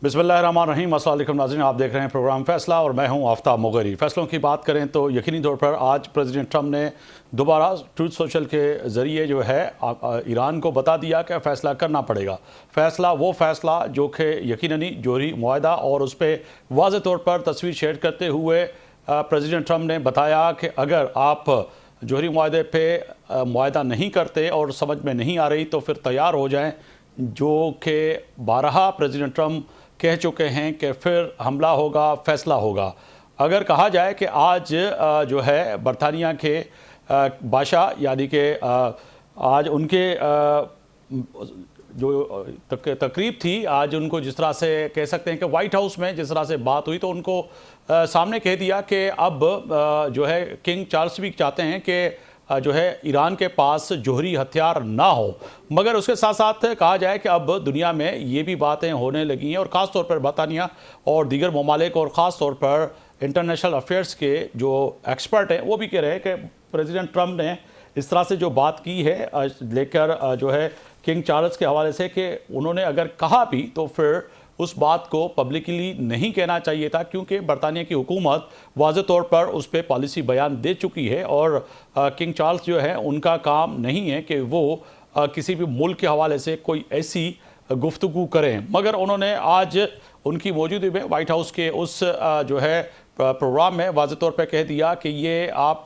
बिस्मिल्लाहिर्रहमानिर्रहीम। अस्सलाम वालेकुम नाज़रीन, आप देख रहे हैं प्रोग्राम फैसला और मैं हूं आफ्ताब मोगरी। फैसलों की बात करें तो यकीनी तौर पर आज प्रेसिडेंट ट्रंप ने दोबारा ट्रूथ सोशल के ज़रिए जो है ईरान को बता दिया कि फ़ैसला करना पड़ेगा। वो फ़ैसला जो कि यकीननी जोहरी मुआहदा और उस पर वाज़े तौर पर तस्वीर शेयर करते हुए प्रेसिडेंट ट्रंप ने बताया कि अगर आप जोहरी मुआहदे पे मुआहदा नहीं करते और समझ में नहीं आ रही तो फिर तैयार हो जाएं, जो कि बारहा प्रेसिडेंट ट्रंप कह चुके हैं कि फिर हमला होगा, फैसला होगा। अगर कहा जाए कि आज जो है बरतानिया के बादशाह यानी कि आज उनके जो तकरीब थी, आज उनको जिस तरह से कह सकते हैं कि वाइट हाउस में जिस तरह से बात हुई तो उनको सामने कह दिया कि अब जो है किंग चार्ल्स भी चाहते हैं कि जो है ईरान के पास जोहरी हथियार ना हो। मगर उसके साथ साथ कहा जाए कि अब दुनिया में ये भी बातें होने लगी हैं और ख़ास तौर पर बरतानिया और दीगर ममालिक और ख़ास तौर पर इंटरनेशनल अफेयर्स के जो एक्सपर्ट हैं वो भी कह रहे हैं कि प्रेसिडेंट ट्रंप ने इस तरह से जो बात की है लेकर जो है किंग चार्ल्स के हवाले से कि उन्होंने अगर कहा भी तो फिर उस बात को पब्लिकली नहीं कहना चाहिए था, क्योंकि बरतानिया की हुकूमत वाज़े तौर पर उस पर पॉलिसी बयान दे चुकी है और किंग चार्ल्स जो है उनका काम नहीं है कि वो किसी भी मुल्क के हवाले से कोई ऐसी गुफ्तगू करें। मगर उन्होंने आज उनकी मौजूदगी में वाइट हाउस के उस जो है प्रोग्राम में वाज़े तौर पर कह दिया कि ये आप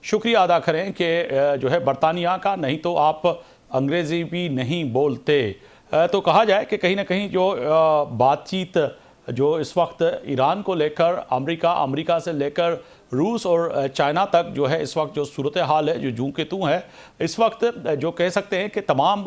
शुक्रिया अदा करें कि जो है बरतानिया का, नहीं तो आप अंग्रेज़ी भी नहीं बोलते। तो कहा जाए कि कहीं ना कहीं जो बातचीत जो इस वक्त ईरान को लेकर अमेरिका से लेकर रूस और चाइना तक जो है इस वक्त जो सूरत हाल है, जो जूं के तू है, इस वक्त जो कह सकते हैं कि तमाम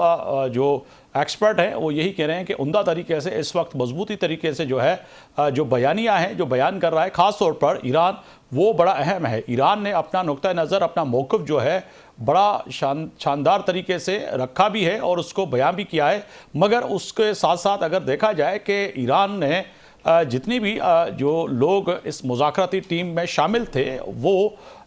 जो एक्सपर्ट हैं वो यही कह रहे हैं कि उम्दा तरीके से इस वक्त मजबूती तरीके से जो है जो बयानिया है, जो बयान कर रहा है ख़ास तौर पर ईरान, वो बड़ा अहम है। ईरान ने अपना नुक्ता नज़र, अपना मौक़िफ़ जो है बड़ा शानदार तरीके से रखा भी है और उसको बयान भी किया है। मगर उसके साथ साथ अगर देखा जाए कि ईरान ने जितनी भी जो लोग इस मुज़ाकराती टीम में शामिल थे वो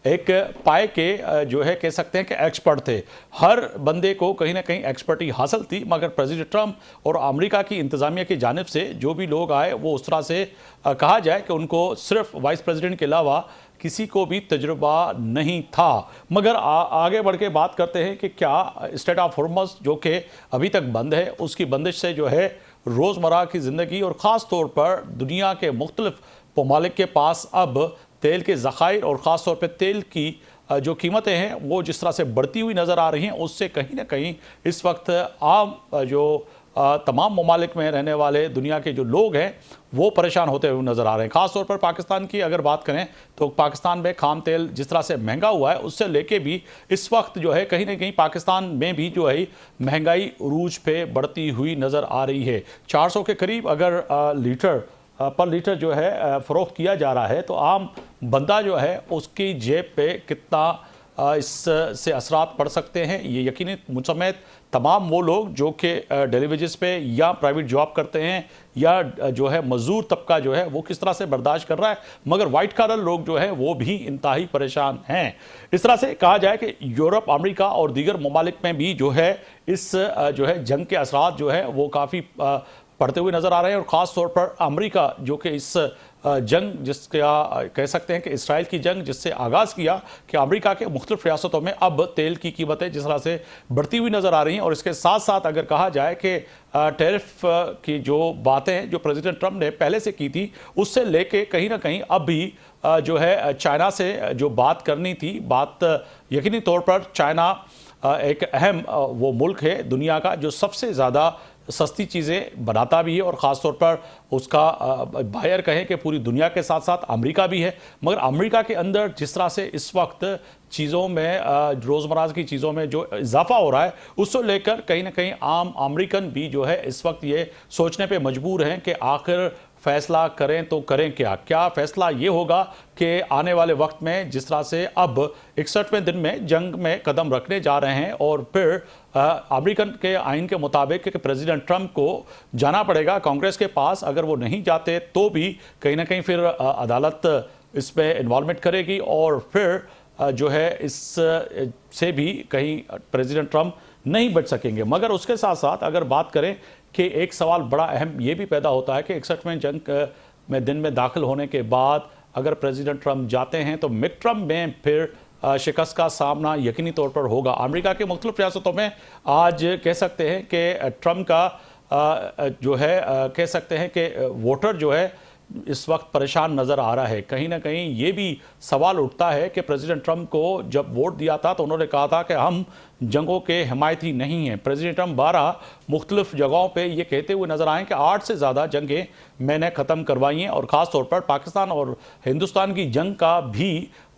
एक पाए के जो है कह सकते हैं कि एक्सपर्ट थे। हर बंदे को कहीं ना कहीं एक्सपर्टी हासिल थी, मगर प्रेसिडेंट ट्रंप और अमेरिका की इंतज़ामिया की जानिब से जो भी लोग आए वो उस तरह से कहा जाए कि उनको सिर्फ वाइस प्रेसिडेंट के अलावा किसी को भी तजुर्बा नहीं था। मगर आगे बढ़ के बात करते हैं कि क्या स्ट्रेट ऑफ हॉर्मज़ जो कि अभी तक बंद है, उसकी बंदिश से जो है रोज़मर्रा की ज़िंदगी और ख़ास तौर पर दुनिया के मुख्तलिफ ममालिक के पास अब तेल के ज़खायर और ख़ास तौर पर तेल की जो कीमतें हैं वो जिस तरह से बढ़ती हुई नज़र आ रही हैं, उससे कहीं ना कहीं इस वक्त आम जो तमाम ममालिक में रहने वाले दुनिया के जो लोग हैं वो परेशान होते हुए नज़र आ रहे हैं। ख़ास तौर पर पाकिस्तान की अगर बात करें तो पाकिस्तान में खाम तेल जिस तरह से महंगा हुआ है, उससे लेके भी इस वक्त जो है कहीं ना कहीं पाकिस्तान में भी जो है महंगाई उरूज पे बढ़ती हुई नज़र आ रही है। 400 के करीब अगर पर लीटर जो है फ़रोख्त किया जा रहा है, तो आम बंदा जो है उसकी जेब पे कितना इससे असरात पड़ सकते हैं, ये यकीनी मुसम्मत तमाम वो लोग जो कि डेली वेजेस पे या प्राइवेट जॉब करते हैं या जो है मजदूर तबका जो है वो किस तरह से बर्दाश्त कर रहा है। मगर वाइट कॉलर लोग जो है वो भी इंतहाई परेशान हैं। इस तरह से कहा जाए कि यूरोप, अमेरिका और दीगर ममालिक में भी जो है इस जो है जंग के असरात जो है वो काफ़ी पड़ते हुए नज़र आ रहे हैं और ख़ास तौर पर अमेरिका जो कि इस जंग जिसका कह सकते हैं कि इसराइल की जंग जिससे आगाज़ किया कि अमेरिका के मुख्तलिफ रियासतों में अब तेल की कीमतें जिस तरह से बढ़ती हुई नज़र आ रही हैं। और इसके साथ साथ अगर कहा जाए कि टैरिफ की जो बातें जो प्रेसिडेंट ट्रंप ने पहले से की थी, उससे लेके कहीं ना कहीं अब भी जो है चाइना से जो बात करनी थी, बात यकीनी तौर पर चाइना एक अहम वो मुल्क है दुनिया का जो सबसे ज़्यादा सस्ती चीज़ें बनाता भी है और ख़ास तौर पर उसका बायर कहें कि पूरी दुनिया के साथ साथ अमेरिका भी है। मगर अमेरिका के अंदर जिस तरह से इस वक्त चीज़ों में रोज़मर्रा की चीज़ों में जो इजाफा हो रहा है, उसको लेकर कहीं ना कहीं आम अमेरिकन भी जो है इस वक्त ये सोचने पे मजबूर हैं कि आखिर फ़ैसला करें तो करें क्या फ़ैसला ये होगा कि आने वाले वक्त में जिस तरह से अब 61वें दिन में जंग में कदम रखने जा रहे हैं और फिर अमेरिकन के आइन के मुताबिक कि प्रेसिडेंट ट्रंप को जाना पड़ेगा कांग्रेस के पास। अगर वो नहीं जाते तो भी कहीं ना कहीं फिर अदालत इसमें इन्वॉल्वमेंट करेगी और फिर जो है इस से भी कहीं प्रेसिडेंट ट्रंप नहीं बच सकेंगे। मगर उसके साथ साथ अगर बात करें कि एक सवाल बड़ा अहम ये भी पैदा होता है कि 61वें जंग में दिन में दाखिल होने के बाद अगर प्रेसिडेंट ट्रंप जाते हैं तो मिड ट्रंप में फिर शिकस्त का सामना यकीनी तौर पर होगा। अमेरिका के मुख्तलिफ रियासतों में आज कह सकते हैं कि ट्रंप का जो है कह सकते हैं कि वोटर जो है इस वक्त परेशान नज़र आ रहा है। कहीं ना कहीं ये भी सवाल उठता है कि प्रेसिडेंट ट्रंप को जब वोट दिया था तो उन्होंने कहा था कि हम जंगों के हिमायती नहीं हैं। प्रेसिडेंट ट्रंप 12 मुख्तलिफ जगहों पे ये कहते हुए नज़र आए कि 8 से ज़्यादा जंगें मैंने ख़त्म करवाई हैं और ख़ास तौर पर पाकिस्तान और हिंदुस्तान की जंग का भी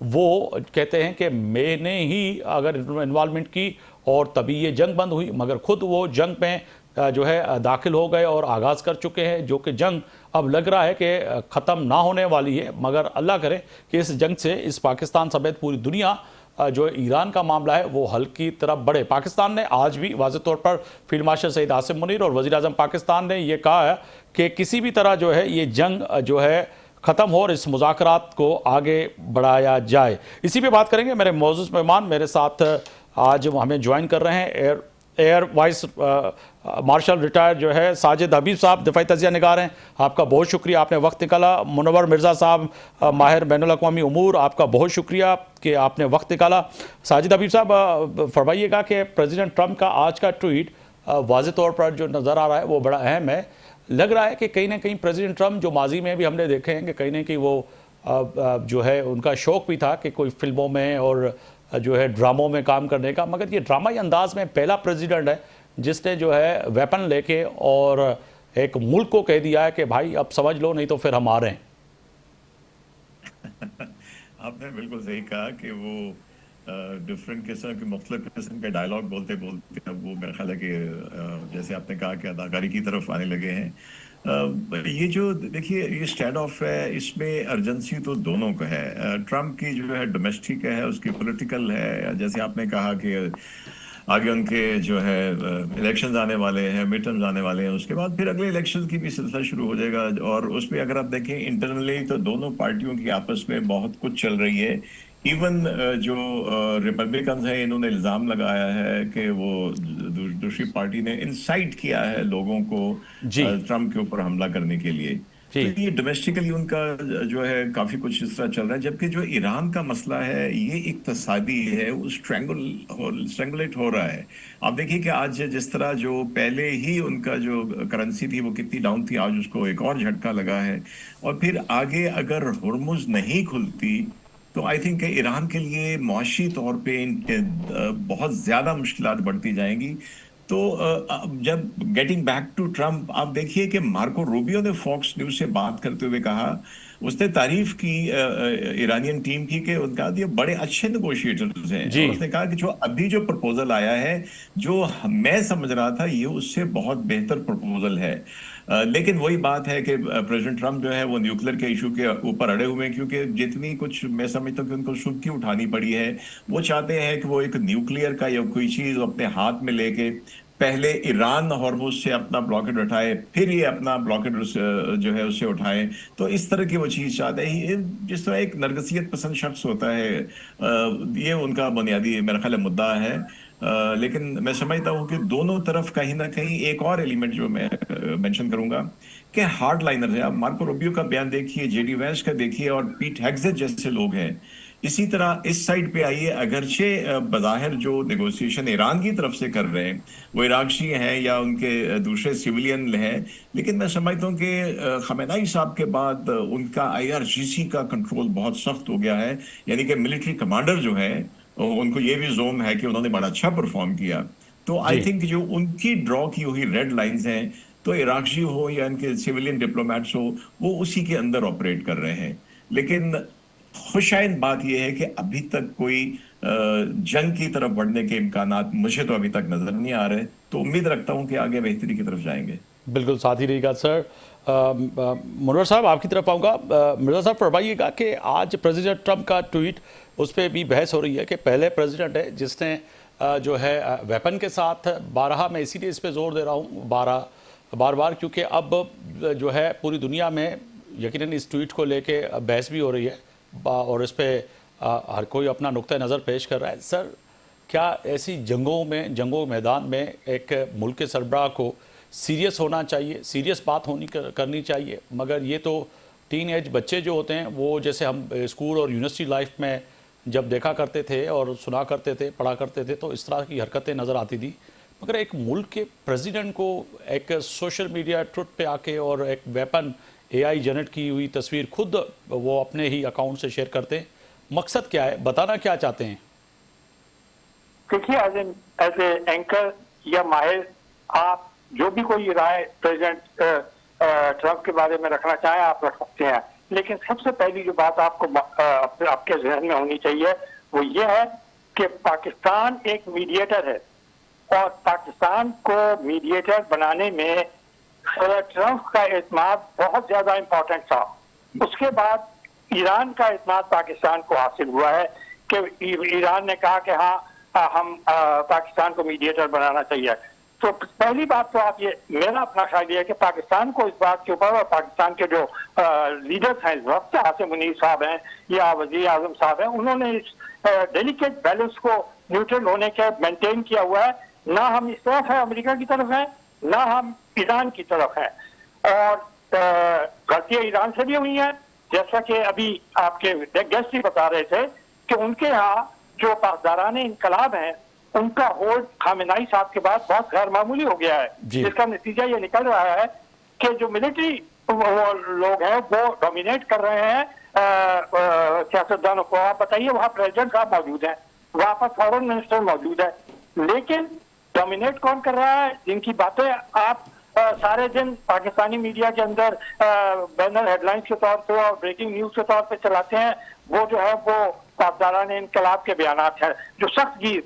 वो कहते हैं कि मैंने ही अगर इन्वॉल्वमेंट की और तभी ये जंग बंद हुई। मगर खुद वो जंग में जो है दाखिल हो गए और आगाज़ कर चुके हैं, जो कि जंग अब लग रहा है कि ख़त्म ना होने वाली है। मगर अल्लाह करे कि इस जंग से इस पाकिस्तान समेत पूरी दुनिया जो ईरान का मामला है वो हल की तरफ बढ़े। पाकिस्तान ने आज भी वाज़े तौर पर फील्ड मार्शल सईद आसिम मुनीर और वज़ीर आज़म पाकिस्तान ने यह कहा है कि किसी भी तरह जो है ये जंग जो है ख़त्म हो और इस मुज़ाकरात को आगे बढ़ाया जाए। इसी पे बात करेंगे। मेरे मौजूद मेहमान मेरे साथ आज हमें ज्वाइन कर रहे हैं एयर वाइस मार्शल रिटायर्ड जो है साजिद हबीब साहब, दिफाई तजिया निगार हैं। आपका बहुत शुक्रिया, आपने वक्त निकाला। मुनव्वर मिर्ज़ा साहब, माहिर बैनुल अक़वामी उमूर, आपका बहुत शुक्रिया कि आपने वक्त निकाला। साजिद हबीब साहब, फरमाइएगा कि प्रेसिडेंट ट्रंप का आज का ट्वीट वाज़े तौर पर जो नज़र आ रहा है वो बड़ा अहम है। लग रहा है कि कहीं ना कहीं प्रेसिडेंट ट्रंप, जो माजी में भी हमने देखे हैं कि कहीं ना कहीं वो जो है उनका शौक़ भी था कि कोई फिल्मों में और जो है ड्रामों में काम करने का, मगर ये ड्रामाई अंदाज में पहला प्रेसिडेंट है जिसने जो है वेपन लेके और एक मुल्क को कह दिया है कि भाई अब समझ लो नहीं तो फिर हम आ रहे हैं। आपने बिल्कुल सही कहा कि वो डिफरेंट किस्म के मुख्तलिफ किस्म के डायलॉग बोलते बोलते अब वो मेरा ख्याल है कि जैसे आपने कहा कि अदाकारी की तरफ आने लगे हैं। ये जो देखिए ये स्टैंड ऑफ है, इसमें अर्जेंसी तो दोनों का है। ट्रम्प की जो है डोमेस्टिक है, उसकी पॉलिटिकल है, जैसे आपने कहा कि आगे उनके जो है इलेक्शंस आने वाले हैं, मिड टर्म्स आने वाले हैं, उसके बाद फिर अगले इलेक्शंस की भी सिलसिला शुरू हो जाएगा। और उसमें अगर आप देखें इंटरनली तो दोनों पार्टियों की आपस में बहुत कुछ चल रही है। इवन जो रिपब्लिकन्स हैं, इन्होंने इल्ज़ाम लगाया है कि वो दूसरी पार्टी ने इंसाइट किया है लोगों को जी ट्रम्प के ऊपर हमला करने के लिए। तो जी ये डोमेस्टिकली उनका जो है काफी कुछ इस तरह चल रहा है। जबकि जो ईरान का मसला है ये इक्तसादी है, वो स्ट्रेंगुलेट हो रहा है। आप देखिए कि आज जिस तरह जो पहले ही उनका जो करेंसी थी वो कितनी डाउन थी, आज उसको एक और झटका लगा है। और फिर आगे अगर हुर्मुज नहीं खुलती तो आई थिंक ईरान के लिए मुआशी तौर पे बहुत ज्यादा मुश्किलात बढ़ती जाएंगी। तो जब गेटिंग बैक टू ट्रम्प, आप देखिए कि मार्को रूबियो ने फॉक्स न्यूज से बात करते हुए कहा, उसने तारीफ की ईरानियन टीम की कि उनका ये बड़े अच्छे नेगोशिएटर्स हैं। जी और उसने कहा कि जो अभी जो प्रपोजल आया है, जो मैं समझ रहा था ये उससे बहुत बेहतर प्रपोजल है। लेकिन वही बात है कि प्रेसिडेंट ट्रम्प जो है वो न्यूक्लियर के इशू के ऊपर अड़े हुए हैं, क्योंकि जितनी कुछ मैं समझता हूँ कि उनको सुर्खी उठानी पड़ी है। वो चाहते हैं कि वो एक न्यूक्लियर का या कोई चीज अपने हाथ में लेके पहले ईरान हॉर्मुज से अपना ब्लॉकेड उठाए, फिर ये अपना ब्लॉकेड जो है उससे उठाए। तो इस तरह की वो चीज चाहते हैं। जिस तरह एक नरगसियत पसंद शख्स होता है, ये उनका बुनियादी मेरा ख्याल मुद्दा है। लेकिन मैं समझता हूँ कि दोनों तरफ कहीं ना कहीं एक और एलिमेंट जो मैं मेंशन करूंगा कि हार्ड लाइनर है। आप मार्को रूबियो का बयान देखिए, जेडी वैंस का देखिए, और पीट हेग्सेट जैसे लोग हैं। इसी तरह इस साइड पे आइए, अगरचे बज़ाहिर जो नेगोशिएशन ईरान की तरफ से कर रहे हैं वो इराक़ी हैं या उनके दूसरे सिविलियन हैं, लेकिन मैं समझता हूँ कि खमेनाई साहब के बाद उनका IRGC का कंट्रोल बहुत सख्त हो गया है। यानी कि मिलिट्री कमांडर जो है उनको ये भी जोम है कि उन्होंने बड़ा अच्छा परफॉर्म किया। तो आई जी थिंक जो उनकी ड्रॉ की हुई रेड लाइंस हैं, तो इराक़ी हो या इनके सिविलियन डिप्लोमेट्स हो, वो उसी के अंदर ऑपरेट कर रहे हैं। लेकिन खुशाइन बात यह है कि अभी तक कोई जंग की तरफ बढ़ने के इम्कानात मुझे तो अभी तक नजर नहीं आ रहे। तो उम्मीद रखता हूं कि आगे बेहतरी की तरफ जाएंगे। बिल्कुल साथ ही रहेगा सर। मुनव्वर साहब, आपकी तरफ आऊँगा। मिर्ज़ा साहब, फरमाइएगा कि आज प्रेसिडेंट ट्रंप का ट्वीट, उस पर भी बहस हो रही है कि पहले प्रेसिडेंट है जिसने जो है वेपन के साथ 12, मैं इसीलिए इस पर जोर दे रहा हूँ बार बार, क्योंकि अब जो है पूरी दुनिया में यकीनन इस ट्वीट को लेके बहस भी हो रही है और इस पर हर कोई अपना नुक्ता नज़र पेश कर रहा है। सर, क्या ऐसी जंगों मैदान में एक मुल्क के सरबराह को सीरियस होना चाहिए, सीरियस बात करनी चाहिए? मगर ये तो टीन एज बच्चे जो होते हैं वो, जैसे हम स्कूल और यूनिवर्सिटी लाइफ में जब देखा करते थे और सुना करते थे, पढ़ा करते थे, तो इस तरह की हरकतें नज़र आती थी। मगर एक मुल्क के प्रेसिडेंट को एक सोशल मीडिया ट्रुथ पे आके और एक वेपन एआई जनरेट की हुई तस्वीर खुद वो अपने ही अकाउंट से शेयर करते हैं, मकसद क्या है, बताना क्या चाहते हैं? देखिए, एज ए एंकर या माहिर, आप जो भी कोई राय प्रेसिडेंट ट्रंप के बारे में रखना चाहें आप रख सकते हैं, लेकिन सबसे पहली जो बात आपको आपके जहन में होनी चाहिए वो ये है कि पाकिस्तान एक मीडिएटर है और पाकिस्तान को मीडिएटर बनाने में सदर ट्रंप का एतमाद बहुत ज्यादा इम्पोर्टेंट था। उसके बाद ईरान का एतमाद पाकिस्तान को हासिल हुआ है कि ईरान ने कहा कि हाँ हम पाकिस्तान को मीडिएटर बनाना चाहिए। तो पहली बात तो आप ये, मेरा अपना ख्याल है कि पाकिस्तान को इस बात के ऊपर, और पाकिस्तान के जो लीडर्स हैं इस वक्त, आसिम मुनीर साहब हैं या वजीर आजम साहब हैं, उन्होंने इस डेलिकेट बैलेंस को न्यूट्रल होने के मेंटेन किया हुआ है। ना हम इस तरफ है अमेरिका की तरफ है, ना हम ईरान की तरफ है। और गलतियां ईरान से भी हुई हैं, जैसा कि अभी आपके गेस्ट ही बता रहे थे कि उनके यहाँ जो पासदारान इनकलाब हैं उनका होल्ड खामेनाई साहब के बाद बहुत गैर मामूली हो गया है, जिसका नतीजा ये निकल रहा है कि जो मिलिट्री लोग हैं वो डोमिनेट कर रहे हैं सियासतदानों को। आप बताइए, वहाँ प्रेसिडेंट साहब मौजूद हैं, वहाँ पर फॉरेन मिनिस्टर मौजूद है, लेकिन डोमिनेट कौन कर रहा है? जिनकी बातें आप सारे दिन पाकिस्तानी मीडिया के अंदर बैनर हेडलाइंस के तौर पे और ब्रेकिंग न्यूज के तौर पे चलाते हैं, वो जो है वो पासदारान इनकलाब के बयानात हैं जो सख्त गिर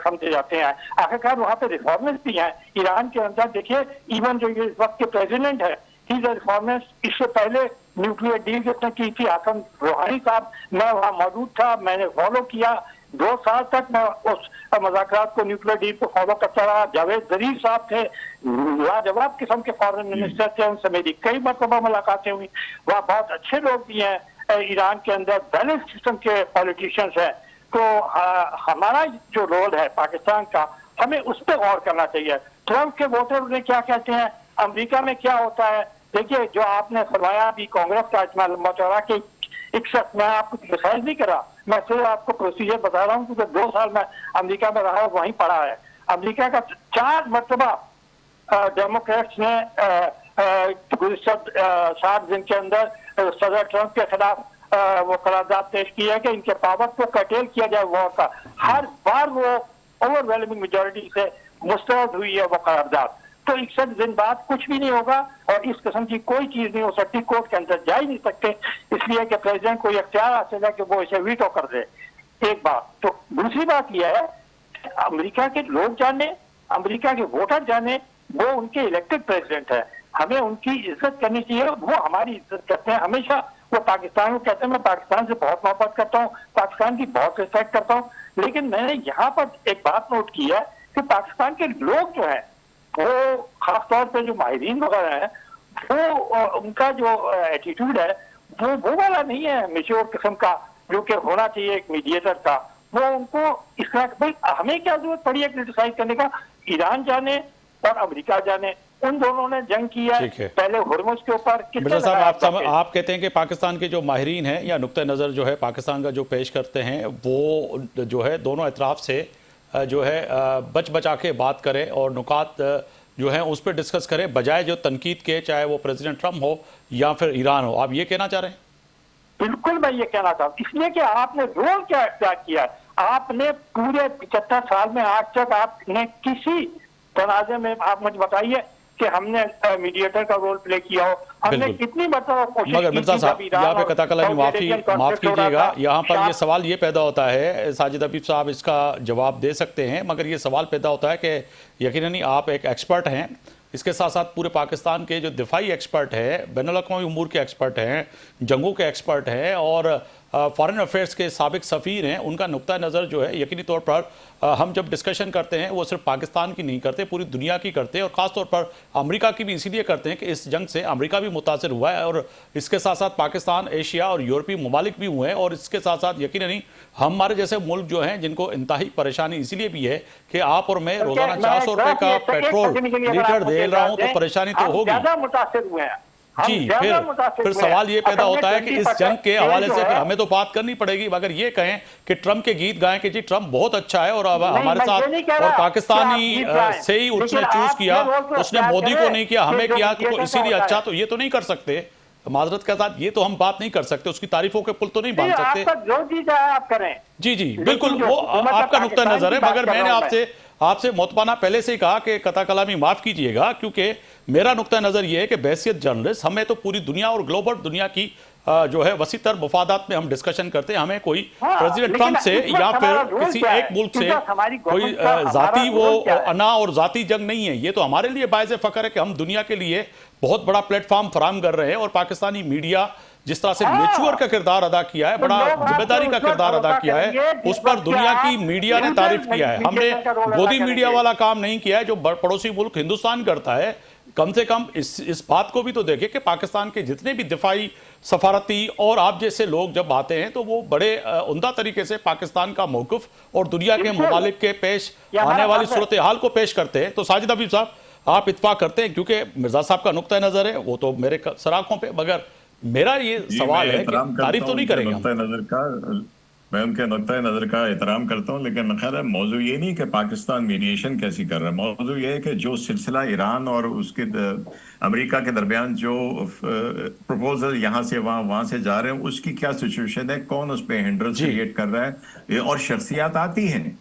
समझे जाते हैं। आखिरकार वहाँ पे रिफॉर्मिस्ट भी हैं ईरान के अंदर। देखिए, इवन जो इस वक्त के प्रेसिडेंट है, ही इज अ रिफॉर्मिस्ट। इससे पहले न्यूक्लियर डील जिसने की थी हसन रूहानी साहब, मैं वहाँ मौजूद था, मैंने फॉलो किया। 2 साल तक मैं उस मुज़ाकरात को, न्यूक्लियर डील को फॉलो करता रहा। जावेद ज़रीफ साहब थे, लाजवाब किस्म के फॉरेन मिनिस्टर थे, उनसे मेरी कई मरतबा मुलाकातें हुई। वहाँ बहुत अच्छे लोग भी हैं ईरान के अंदर, बैलेंस किस्म के पॉलिटिशियंस हैं। तो हमारा जो रोल है पाकिस्तान का, हमें उस पर गौर करना चाहिए। ट्रंप के वोटर ने क्या कहते हैं, अमेरिका में क्या होता है। देखिए, जो आपने फरमाया अभी कांग्रेस का इतना लंबा चौड़ा कि एक शख्स, मैं आपको क्रिटिसाइज नहीं कर रहा, मैं सिर्फ आपको प्रोसीजर बता रहा हूँ, क्योंकि 2 साल में अमेरिका में रहा, वहीं पढ़ा है। अमेरिका का 4 मरतबा डेमोक्रेट्स ने गुज़िश्ता 60 दिन के अंदर सदर ट्रंप के खिलाफ वो करारदाद पेश की है कि इनके पावर को कटेल किया जाए वॉर का। हर बार वो ओवरवेलमिंग मेजोरिटी से मुस्तरद हुई है वो करारदाद। तो 61 दिन बाद कुछ भी नहीं होगा और इस किस्म की कोई चीज नहीं हो सकती, कोर्ट के अंदर जा ही नहीं सकते, इसलिए कि प्रेसिडेंट को अख्तियार हासिल है कि वो इसे वीटो कर दे। एक बात। तो दूसरी बात यह है, अमेरिका के लोग जाने, अमेरिका के वोटर जाने, वो उनके इलेक्टेड प्रेसिडेंट है, हमें उनकी इज्जत करनी चाहिए, वो हमारी इज्जत करते हैं हमेशा। वो पाकिस्तान को कहते हैं, मैं पाकिस्तान से बहुत मोहब्बत करता हूँ, पाकिस्तान की बहुत रिस्पेक्ट करता हूँ, लेकिन मैंने यहाँ पर एक बात नोट की है कि पाकिस्तान के लोग जो है वो खासतौर पे जो माहिरीन वगैरह है, वो उनका जो एटीट्यूड है वो वाला नहीं है मैच्योर किस्म का जो कि होना चाहिए एक मीडिएटर का। वो उनको इस तरह, भाई हमें क्या जरूरत पड़ी है क्रिटिसाइज करने का? ईरान जाने और अमेरिका जाने, उन दोनों ने जंग किया है पहले हुर्मुज के ऊपर। मिर्जा साहब, आप कहते हैं कि पाकिस्तान के जो माहिरीन हैं या नुक्ता नज़र जो है पाकिस्तान का जो पेश करते हैं, वो जो है दोनों अतराफ से जो है बच बचा के बात करें और नुकात जो है उस पर डिस्कस करें, बजाय जो तनकीद के, चाहे वो प्रेसिडेंट ट्रंप हो या फिर ईरान हो। आप ये कहना चाह रहे हैं? बिल्कुल, मैं ये कहना चाहता हूँ, इसलिए कि आपने रोल क्या इख्तियार किया है। आपने पूरे 75 साल में आज तक आपने किसी तनाज़े में, आप मुझे बताइए कि हमने मीडिएटर का रोल प्ले किया हो, हमने कितनी मतलब कोशिश। मगर मिर्जा साहब, यहाँ पे कता कला माफ कीजिएगा, यहाँ पर ये सवाल ये पैदा होता है, साजिद हबीब साहब इसका जवाब दे सकते हैं, मगर ये सवाल पैदा होता है कि यकीनन आप एक एक्सपर्ट हैं, इसके साथ साथ पूरे पाकिस्तान के जो दिफाई एक्सपर्ट है, बैनुल-अक़वामी उमूर के एक्सपर्ट हैं, जंगों के एक्सपर्ट हैं, और फॉरेन अफेयर्स के साबिक सफ़ीर हैं, उनका नुक्ता नज़र जो है यकीनी तौर पर हम जब डिस्कशन करते हैं वो सिर्फ पाकिस्तान की नहीं करते, पूरी दुनिया की करते हैं, और ख़ास तौर पर अमेरिका की भी इसीलिए करते हैं कि इस जंग से अमेरिका भी मुतासर हुआ है, और इसके साथ साथ पाकिस्तान, एशिया और यूरोपीय ममालिक भी हुए हैं, और इसके साथ साथ यकीन नहीं हमारे जैसे मुल्क जो हैं जिनको इंतहाई परेशानी इसीलिए भी है कि आप और मैं रोजाना 400 रुपए का पेट्रोल लीटर दे रहा हूं, तो परेशानी तो होगी। ज्यादा मुतासिर हुए हैं जी, फिर सवाल ये पैदा होता है कि इस जंग के हवाले से फिर हमें तो बात करनी पड़ेगी। अगर ये कहें कि ट्रंप के गीत गाएं कि जी ट्रंप बहुत अच्छा है और अब हमारे साथ, और पाकिस्तानी से ही उसने चूज किया, उसने मोदी को नहीं किया, हमें किया, तो इसीलिए अच्छा, तो ये तो नहीं कर सकते माजरत के साथ, ये तो हम बात नहीं कर सकते, उसकी तारीफों के पुल तो नहीं बांध सकते। जो चीज है आप करें। जी जी बिल्कुल, वो आपका नुक्ता नजर है, मगर मैंने आपसे मोतबाना पहले से ही कहा कि कता कलामी माफ कीजिएगा, क्योंकि मेरा नुक्ता नजर ये है कि बहसियत जर्नलिस्ट हमें तो पूरी दुनिया और ग्लोबल दुनिया की जो है वसी तर मफादात में हम डिस्कशन करते हैं। हमें कोई प्रेसिडेंट ट्रंप से या फिर किसी एक मुल्क से कोई जाती वो अना और जाती जंग नहीं है। ये तो हमारे लिए बायस फख्र है कि हम दुनिया के लिए बहुत बड़ा प्लेटफॉर्म फराहम कर रहे हैं, और पाकिस्तानी मीडिया जिस तरह से मेच्योर का किरदार अदा किया है, बड़ा जिम्मेदारी का किरदार अदा किया है, उस पर दुनिया की मीडिया ने तारीफ किया है। हमने गोदी मीडिया वाला काम नहीं किया है जो पड़ोसी मुल्क हिंदुस्तान करता है। कम से कम इस बात को भी तो देखें कि पाकिस्तान के जितने भी दिफाई, सफारती और आप जैसे लोग जब आते हैं तो वो बड़े उम्दा तरीके से पाकिस्तान का मौक़िफ़ और दुनिया के ममालिक के पेश आने वाली सूरत हाल को पेश करते हैं। तो साजिद हबीब साहब, आप इत्फाक करते हैं, क्योंकि मिर्जा साहब का नुक्ता नज़र है वो तो मेरे सराखों पे, मगर मेरा ये सवाल है कि तारीफ तो नहीं करेंगे। मैं उनके नुक्ता नज़र का एहतराम करता हूँ, लेकिन ख्याल है मौजू ये नहीं कि पाकिस्तान मीडिएशन कैसी कर रहा है। मौजू ये है कि जो सिलसिला ईरान और उसके अमेरिका के दरमियान जो प्रपोजल यहाँ से वहाँ से जा रहे हैं, उसकी क्या सिचुएशन है, कौन उस पर हिंड्रेंस क्रिएट कर रहा है, और शख्सियात आती हैं,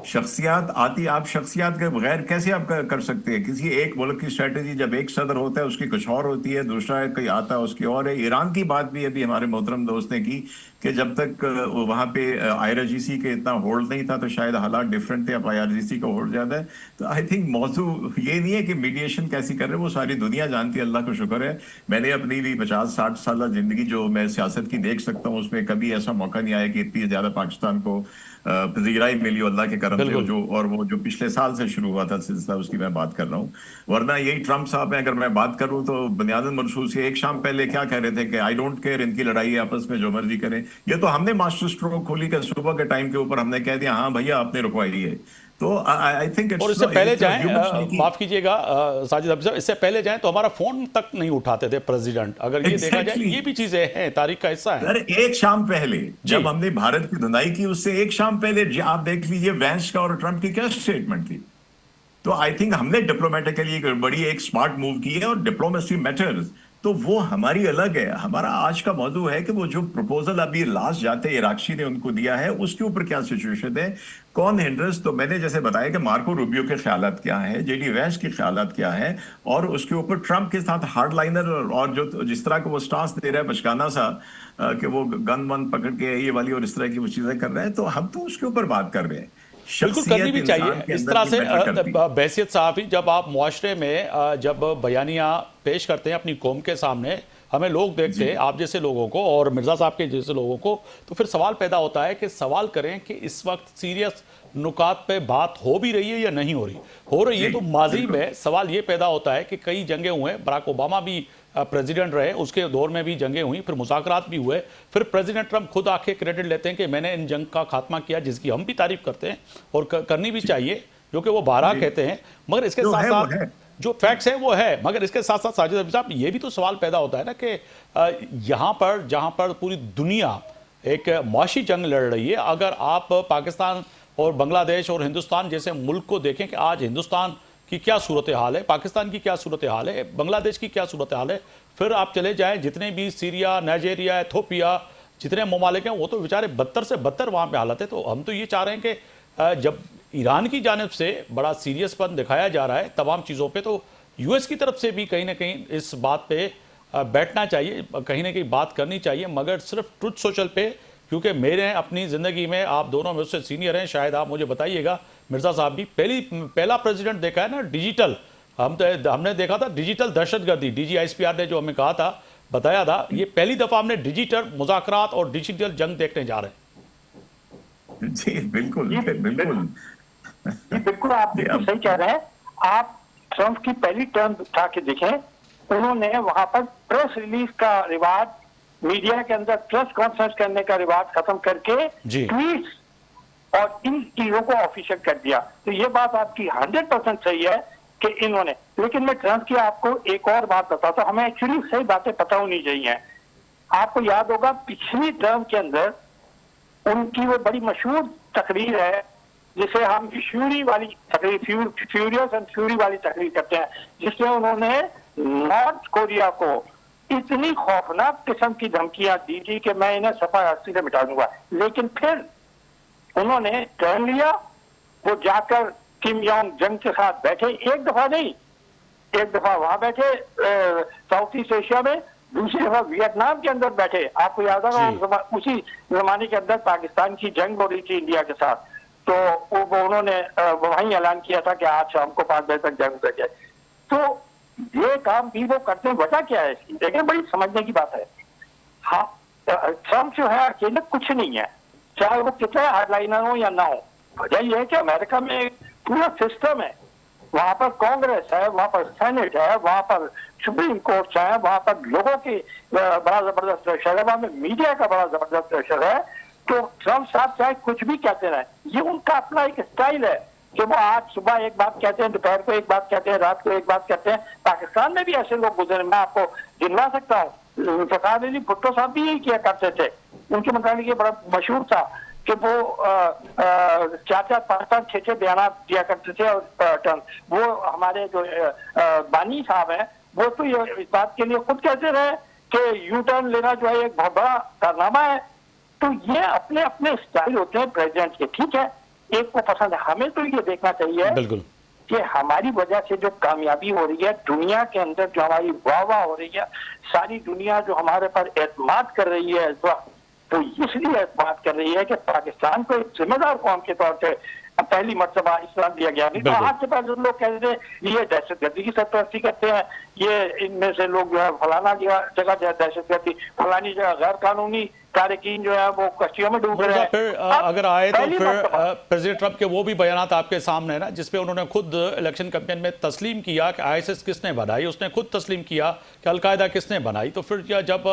शख्सियात आती, आप शख्सियात के बगैर कैसे आप कर सकते हैं? किसी एक मुल्क की स्ट्रेटेजी जब एक सदर होता है उसकी कुछ और होती है, दूसरा कोई आता है उसकी और है। ईरान की बात भी अभी हमारे मोहतरम दोस्त ने की कि जब तक वहाँ पे IRGC के इतना होल्ड नहीं था तो शायद हालात डिफरेंट थे, अब IRGC का होल्ड ज्यादा है। तो आई थिंक मौजू ये नहीं है कि मीडिएशन कैसी कर रहे हैं, वो सारी दुनिया जानती है, अल्लाह का शुक्र है। मैंने अपनी भी 50-60 साल जिंदगी जो मैं सियासत की देख सकता हूँ, उसमें कभी ऐसा मौका नहीं आया कि इतनी ज्यादा पाकिस्तान को पजीराई मिली अल्लाह के करम से, जो और वो जो पिछले साल से शुरू हुआ था सिलसिला, उसकी मैं बात कर रहा हूँ। वरना यही ट्रंप साहब है, अगर मैं बात करूँ तो बुनियादन मनसूस एक शाम पहले क्या कह रहे थे कि आई डोंट केयर, इनकी लड़ाई आपस में जो मर्जी करें। ये तो हमने मास्टर स्ट्रोक खोली का सुबह के टाइम के ऊपर हमने कह दिया हाँ भैया आपने रुकवाई है। तो आई थिंक और इससे पहले जाएं, माफ कीजिएगा साजिद हबीब साहब, इससे पहले जाएं तो हमारा फोन तक नहीं उठाते थे प्रेसिडेंट। अगर ये देखा जाए, ये भी चीजें हैं, तारीख का हिस्सा है। अरे एक शाम पहले जब हमने भारत की धुनाई की, उससे एक शाम पहले आप देख लीजिए वैंस का और ट्रंप की क्या स्टेटमेंट थी। तो आई थिंक हमने डिप्लोमेटिकली एक बड़ी एक स्मार्ट मूव की है, और डिप्लोमेसी मैटर्स, तो वो हमारी अलग है। हमारा आज का मौजू है कि वो जो प्रपोजल अभी लास्ट जाते इराक़ी ने उनको दिया है, उसके ऊपर क्या सिचुएशन है, कौन हिंड्रेंस। तो मैंने जैसे बताया कि मार्को रूबियो के ख्यालात क्या है, JD वैंस के ख्यालात क्या है, और उसके ऊपर ट्रंप के साथ हार्डलाइनर और जो जिस तरह का वो स्टांस दे रहा है बचकाना सा कि वो गन वन पकड़ के ये वाली और इस तरह की वो चीजें कर रहे हैं, तो हम तो उसके ऊपर बात कर रहे हैं। बिल्कुल करनी भी चाहिए इस तरह से बहसियत सहाफ़ी। जब आप मुआशरे में जब बयानियाँ पेश करते हैं अपनी कौम के सामने, हमें लोग देखते हैं आप जैसे लोगों को और मिर्ज़ा साहब के जैसे लोगों को, तो फिर सवाल पैदा होता है कि सवाल करें कि इस वक्त सीरियस नुकात पे बात हो भी रही है या नहीं हो रही है। तो माजी में सवाल ये पैदा होता है कि कई जंगें हुए, बराक ओबामा भी प्रेसिडेंट रहे, उसके दौर में भी जंगें हुई, फिर मुज़ाकरात भी हुए, फिर प्रेसिडेंट ट्रंप खुद आके क्रेडिट लेते हैं कि मैंने इन जंग का खात्मा किया, जिसकी हम भी तारीफ करते हैं और करनी भी चाहिए, जो कि वो बारह कहते हैं। मगर इसके साथ साथ जो फैक्ट्स है वो है, मगर इसके साथ साथ साजिद हबीब साहब ये भी तो सवाल पैदा होता है ना कि यहाँ पर जहाँ पर पूरी दुनिया एक मुआशी जंग लड़ रही है, अगर आप पाकिस्तान और बांग्लादेश और हिंदुस्तान जैसे मुल्क को देखें कि आज हिंदुस्तान की क्या सूरत हाल है, पाकिस्तान की क्या सूरत हाल है, बांग्लादेश की क्या सूरत हाल है, फिर आप चले जाएं जितने भी सीरिया, नाइजेरिया, इथोपिया, जितने ममालिक हैं, वो तो बेचारे बदतर से बदतर वहाँ पे हालत है। तो हम तो ये चाह रहे हैं कि जब ईरान की जानिब से बड़ा सीरियसपन दिखाया जा रहा है तमाम चीज़ों पे, तो US की तरफ से भी कहीं ना कहीं इस बात पे बैठना चाहिए, कहीं ना कहीं बात करनी चाहिए, मगर सिर्फ ट्रुथ सोशल पे। क्योंकि मेरे अपनी ज़िंदगी में, आप दोनों मुझसे सीनियर हैं, शायद आप मुझे बताइएगा, मिर्ज़ा साहब भी पहला प्रेसिडेंट देखा है ना डिजिटल, हमने देखा था डिजिटल दहशतगर्दी, DGISPR ने जो हमें कहा था बताया था, ये पहली दफा हमने डिजिटल मुज़ाकरात और डिजिटल जंग देखने जा रहे हैं। जी बिल्कुल जी बिल्कुल। जी बिल्कुल, आप जी बिल्कुल अब सही कह रहे हैं। आप ट्रंप की पहली टर्म उठा के देखें, उन्होंने वहां पर प्रेस रिलीज का रिवाज, मीडिया के अंदर प्रेस कॉन्फ्रेंस करने का रिवाज खत्म करके जी। ट्वीट्स और इन चीजों को ऑफिशियल कर दिया। तो ये बात आपकी 100% सही है कि इन्होंने, लेकिन मैं ट्रंप की आपको एक और बात बताता हूं, हमें एक्चुअली सही बातें पता होनी चाहिए। आपको याद होगा पिछली टर्म के अंदर उनकी वो बड़ी मशहूर तकरीर है जिसे हम फ्यूरी वाली तकरीर, फ्यूरियस एंड फ्यूरी वाली तकरीर करते हैं, जिसमें उन्होंने नॉर्थ कोरिया को इतनी खौफनाक किस्म की धमकियां दी थी कि मैं इन्हें सफा हस्ती से मिटा दूंगा। लेकिन फिर उन्होंने टर्न लिया, वो जाकर किम जोंग जंग के साथ बैठे, एक दफा नहीं, एक दफा वहां बैठे साउथ ईस्ट एशिया में, दूसरी दफा वियतनाम के अंदर बैठे। आपको याद होगा उसी जमाने के अंदर पाकिस्तान की जंग हो रही थी इंडिया के साथ, तो वो उन्होंने वहीं ऐलान किया था कि आज शाम को 5 बजे तक जंग हो जाए। तो ये काम भी वो करते हैं, वजह क्या है इसकी? देखिए बड़ी समझने की बात है। हाँ, ट्रम्प जो है अकेले कुछ नहीं है, चाहे वो कितने हार्डलाइनर हो या ना हो। वजह यह है कि अमेरिका में एक पूरा सिस्टम है, वहां पर कांग्रेस है, वहां पर सेनेट है, वहां पर सुप्रीम कोर्ट है, वहां पर लोगों की बड़ा जबरदस्त प्रेशर है, वहां में मीडिया का बड़ा जबरदस्त प्रेशर है। तो ट्रम्प साहब चाहे कुछ भी कहते रहे, ये उनका अपना एक स्टाइल है कि वो आज सुबह एक बात कहते हैं, दोपहर को एक बात कहते हैं, रात को एक बात कहते हैं। पाकिस्तान में भी ऐसे लोग गुजरे, मैं आपको गिनवा सकता हूँ। फसाद अली भुट्टो साहब भी यही किया करते थे, उनके मुताबिक ये बड़ा मशहूर था कि वो 4-4, 5-5, 6-6 बयान दिया करते थे। और वो हमारे जो बानी साहब हैं, वो तो ये इस बात के लिए खुद कहते रहे कि यू टर्न लेना जो है एक बहुत बड़ा कारनामा है। तो ये अपने अपने स्टाइल होते हैं प्रेसिडेंट के, ठीक है, एक को पसंद है। हमें तो ये देखना चाहिए बिल्कुल कि हमारी वजह से जो कामयाबी हो रही है दुनिया के अंदर, जो हमारी वाह हो रही है, सारी दुनिया जो हमारे पर एतमाद कर रही है इस वक्त, तो इसलिए बात कर रही है कि पाकिस्तान को एक जिम्मेदार कौम के तौर पे पहली मर्तबा इस्लाम दिया गया। नहीं तो आज के पास लोग कहते थे ये दहशतगर्दी की सरपरस्ती करते हैं, ये इनमें से लोग जो है फलाना जगह दहशतगर्दी, फलानी जगह गैर कानूनी तारकीन जो है वो कश्तियों में डूब रहे हैं। फिर अगर आए तो फिर प्रेसिडेंट ट्रंप के वो भी बयानात आपके सामने है ना, जिसपे उन्होंने खुद इलेक्शन कैंपेन में तस्लीम किया कि आईएसआईएस किसने बनाई, उसने खुद तस्लीम किया कि अलकायदा किसने बनाई। तो फिर जब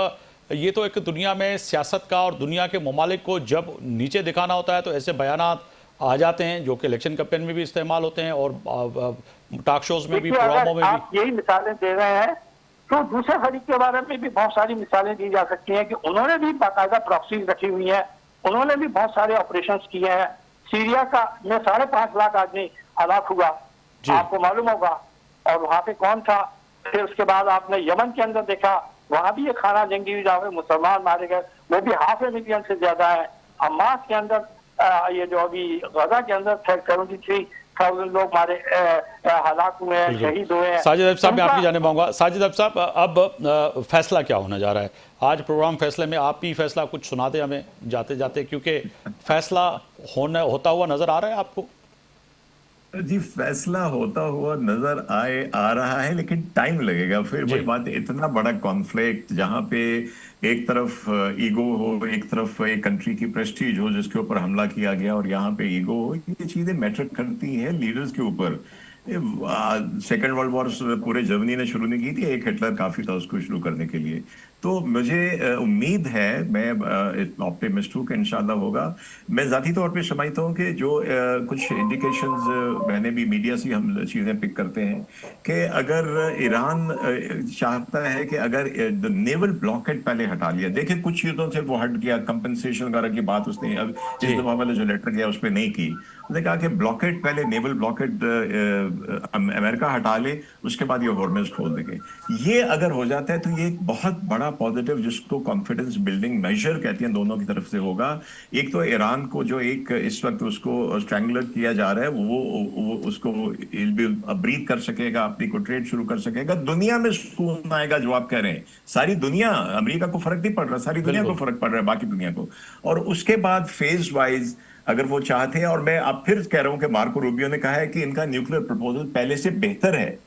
ये तो एक दुनिया में सियासत का और दुनिया के ममालिक को जब नीचे दिखाना होता है तो ऐसे बयानात आ जाते हैं जो कि इलेक्शन कैंपेन में भी इस्तेमाल होते हैं और टॉक शोज में भी, प्रोग्रामों में भी। आप यही मिसालें दे रहे हैं तो दूसरे फरीक के बारे में भी बहुत सारी मिसालें दी जा सकती हैं कि उन्होंने भी बाकायदा प्रॉक्सीज रखी हुई है, उन्होंने भी बहुत सारे ऑपरेशंस किए हैं। सीरिया का में 5.5 लाख आदमी हलाक हुआ, आपको मालूम होगा, और वहां पे कौन था। फिर उसके बाद आपने यमन के अंदर देखा, वहां भी ये खाना जंगी जहाँ पे मुसलमान मारे गए, वो भी 500 मिलियन से ज्यादा है। हमास के अंदर ये जो अभी गजा के अंदर 73,000 लोग मारे हलाक हुए हैं, शहीद हुए हैं। साजिद अहब साहब मैं आपकी जाने पाऊंगा। साजिद अहब साहब, अब फैसला क्या होने जा रहा है आज प्रोग्राम फैसले में? आप ही फैसला कुछ सुना दे हमें जाते जाते, क्योंकि फैसला होता हुआ नजर आ रहा है आपको। जी फैसला होता हुआ नजर आ रहा है, लेकिन टाइम लगेगा। फिर वही बात, इतना बड़ा कॉन्फ्लिक्ट जहां पे एक तरफ ईगो हो, एक तरफ एक कंट्री की प्रेस्टीज हो जिसके ऊपर हमला किया गया, और यहाँ पे ईगो हो, ये चीजें मैटर करती हैं लीडर्स के ऊपर। सेकेंड वर्ल्ड वॉर पूरे जर्मनी ने शुरू नहीं की थी, एक हिटलर काफी था उसको शुरू करने के लिए। तो मुझे उम्मीद है, मैं ऑप्टिमिस्ट हूँ कि इंशाल्लाह होगा। मैं जाती तौर पे समझता हूँ कि जो कुछ इंडिकेशंस मैंने भी मीडिया से हम चीजें पिक करते हैं कि अगर ईरान चाहता है कि अगर नेवल ब्लॉकेट पहले हटा लिया, देखिए कुछ चीजों से वो हट गया, कंपनसेशन वगैरह की बात उसने अब इस दफा वाले जो लेटर गया उस पर नहीं की। उसने कहा कि ब्लॉकेट पहले, नेवल ब्लॉकेट अमेरिका हटा ले, उसके बाद ये हॉर्मज़ खोल देंगे। ये अगर हो जाता है तो ये एक बहुत बड़ा पॉजिटिव, जिसको कॉन्फिडेंस बिल्डिंग मेजर कहते हैं, दोनों की तरफ से होगा। एक तो ईरान को जो एक इस वक्त उसको स्ट्रैंगलर किया जा रहा है, वो उसको ब्रीथ कर सकेगा, अपनी को ट्रेड शुरू कर सकेगा, दुनिया में सुकून आएगा। जो आप कह रहे हैं, सारी दुनिया, अमेरिका को फर्क नहीं पड़ रहा, सारी दुनिया को फर्क पड़ रहा है, बाकी दुनिया को। और उसके बाद फेज वाइज अगर वो चाहते हैं, और मैं अब फिर कह रहा हूं कि मार्को रूबियो ने कहा है कि इनका न्यूक्लियर प्रपोजल पहले से बेहतर है,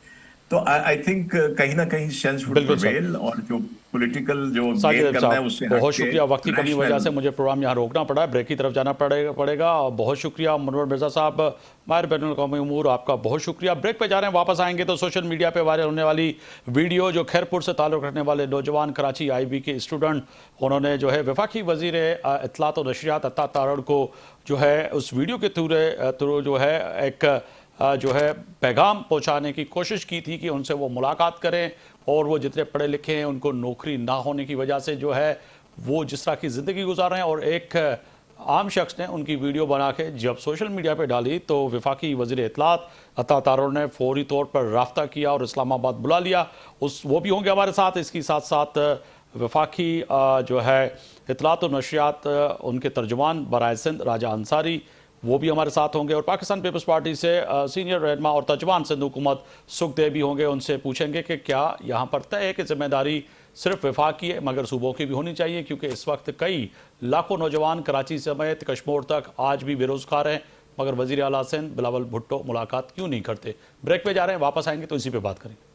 तो आई थिंक कहीं ना कहीं सेंस वुड बिल्कुल सर। प्रिवेल, और जो पॉलिटिकल जो साजिद गेन अली करना है साहब, उससे बहुत हटके शुक्रिया। वक्त की कमी की वजह से रैशनल। मुझे प्रोग्राम यहाँ रोकना पड़ा है, ब्रेक की तरफ जाना पड़ेगा। और बहुत शुक्रिया मुनव्वर मिर्ज़ा साहब, माहिर बैनुल अक़वामी उमूर, आपका बहुत शुक्रिया। ब्रेक पे जा रहे हैं, वापस आएंगे तो सोशल मीडिया पे वायरल होने वाली वीडियो जो खैरपुर से ताल्लुक़ रखने वाले नौजवान कराची IB के स्टूडेंट, उन्होंने जो है वफाकी वज़ीर इत्तलात और नशरियात अता तारड़ को जो है उस वीडियो के थ्रू जो है एक जो है पैगाम पहुंचाने की कोशिश की थी कि उनसे वो मुलाकात करें, और वो जितने पढ़े लिखे हैं उनको नौकरी ना होने की वजह से जो है वो जिस तरह की ज़िंदगी गुजार रहे हैं। और एक आम शख्स ने उनकी वीडियो बना के जब सोशल मीडिया पे डाली तो वफाकी वज़ीर इत्तलात अता तारड़ ने फौरी तौर पर राब्ता किया और इस्लामाबाद बुला लिया। वो भी होंगे हमारे साथ। इसके साथ साथ वफाकी जो है इत्तलात और नशरियात उनके तर्जुमान बराए सिंध राजा अंसारी, वो भी हमारे साथ होंगे। और पाकिस्तान पीपल्स पार्टी से सीनियर रहनुमा और तर्जुमान सिंध हुकूमत सुखदेव भी होंगे। उनसे पूछेंगे कि क्या यहाँ पर तय है कि जिम्मेदारी सिर्फ वफाक की है मगर सूबों की भी होनी चाहिए, क्योंकि इस वक्त कई लाखों नौजवान कराची समेत कश्मीर तक आज भी बेरोजगार हैं, मगर वज़ीर आला सिंध बिलावल भुट्टो मुलाकात क्यों नहीं करते। ब्रेक पे जा रहे हैं, वापस आएंगे तो इसी पे बात करेंगे।